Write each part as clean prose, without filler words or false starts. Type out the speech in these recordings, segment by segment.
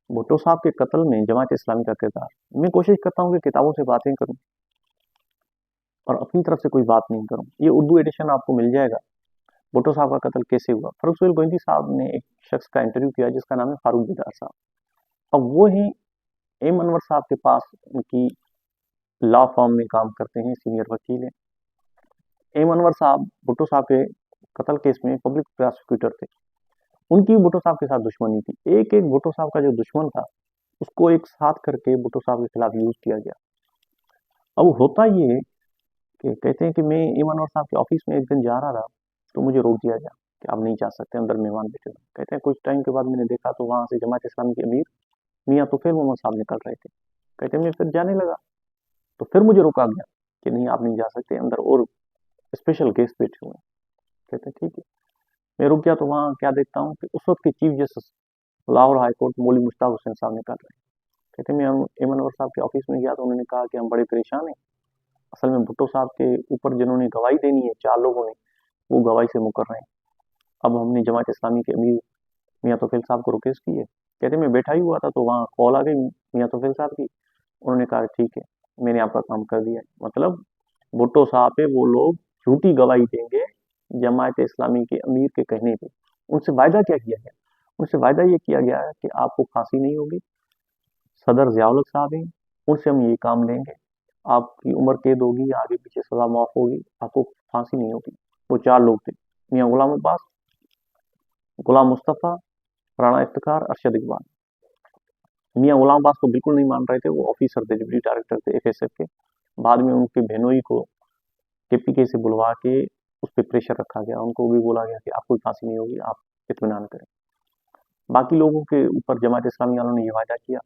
भुट्टो साहब के कत्ल में जमात इस्लामी का किरदार। मैं कोशिश करता हूँ कि किताबों से बातें करूँ और अपनी तरफ से कोई बात नहीं करूँ। ये उर्दू एडिशन आपको मिल जाएगा, भुट्टो साहब का कत्ल कैसे हुआ। फर्रुख सुहेल गोइंदी साहब ने एक शख्स का इंटरव्यू किया जिसका नाम है फारूक दिदार साहब। अब वो ही एम अनवर साहब के पास उनकी लॉ फर्म में काम करते हैं, सीनियर वकील हैं। एम अनवर साहब भुट्टो साहब के कत्ल केस में पब्लिक प्रोसिक्यूटर थे। उनकी भुट्टो साहब के साथ दुश्मनी थी। एक एक भुट्टो साहब का जो दुश्मन था उसको एक साथ करके भुट्टो साहब के खिलाफ यूज किया गया। अब होता ये कि कहते हैं कि मैं एम अनवर साहब के ऑफिस में एक दिन जा रहा था तो मुझे रोक दिया गया कि आप नहीं जा सकते, अंदर मेहमान बैठे हुए। कहते हैं कुछ टाइम के बाद मैंने देखा तो वहां से जमात इस्लामी के अमीर मियाँ तौफीक मोहम्मद साहब निकल रहे थे। कहते हैं मैं फिर जाने लगा तो फिर मुझे रोका गया कि नहीं आप नहीं जा सकते, अंदर और स्पेशल गेस्ट बैठे हुए हैं। कहते हैं ठीक है। मैं रुक गया तो वहाँ क्या देखता हूँ कि उस वक्त के chief justice Lahore high court मौलवी मुश्ताक हुसैन साहब निकल रहे हैं। कहते हैं मैं एम अनवर साहब के ऑफिस में गया तो उन्होंने कहा कि हम बड़े परेशान हैं। असल में भुट्टो साहब के ऊपर जिन्होंने गवाही देनी है 4 लोगों ने, वो गवाही से मुकर रहे हैं। अब हमने जमात इस्लामी के अमीर मियाँ तौफीक साहब को रिक्वेस्ट की है। कहते मैं बैठा ही हुआ था तो वहाँ कॉल आ गई मियाँ तौफीक साहब की। उन्होंने कहा ठीक है, मैंने आपका काम कर दिया है। मतलब भुट्टो साहब पे वो लोग झूठी गवाही देंगे जमात इस्लामी के अमीर के कहने पे। उनसे वायदा क्या किया गया? उनसे वायदा ये किया गया है कि आपको फांसी नहीं होगी, सदर ज़ियाउल हक साहब हैं, उनसे हम ये काम लेंगे, आपकी उम्र कैद होगी, आगे पीछे सजा माफ होगी, आपको फांसी नहीं होगी। वो 4 लोग थे, मियाँ गुलाम अब्बास, गुलाम मुस्तफ़ा, राणा इफ्तिखार, अरशद इकबाल। मियाँ गुलाम अब्बास को बिल्कुल नहीं मान रहे थे, वो ऑफिसर थे, डिप्टी डायरेक्टर थे एफएसएफ के। बाद में उनके बहनोई को केपीके से बुलवा के उस पर प्रेशर रखा गया, उनको भी बोला गया कि आपको फांसी नहीं होगी, आप इत्मीनान करें। बाकी लोगों के ऊपर जमात इस्लामी वालों ने ये वायदा किया,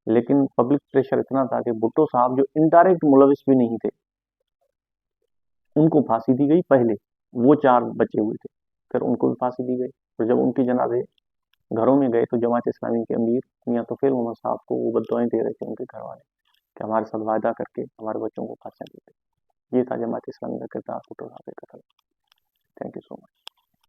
लेकिन पब्लिक प्रेशर इतना था कि भुट्टो साहब जो इनडायरेक्ट मुलविस भी नहीं थे उनको फांसी दी गई पहले। वो 4 बचे हुए थे, फिर उनको भी फांसी दी गई। तो जब उनके जनाजे घरों में गए तो जमात इस्लामी के अमीर मियाँ तौफीक मोहम्मद साहब को वो बद्दुआएं दे रहे थे उनके घर वाले कि हमारे साथ वायदा करके हमारे बच्चों को फांसियां देते। ये था जमात इस्लामी का किरदार भुट्टो साहब के कत्ल। Thank you so much.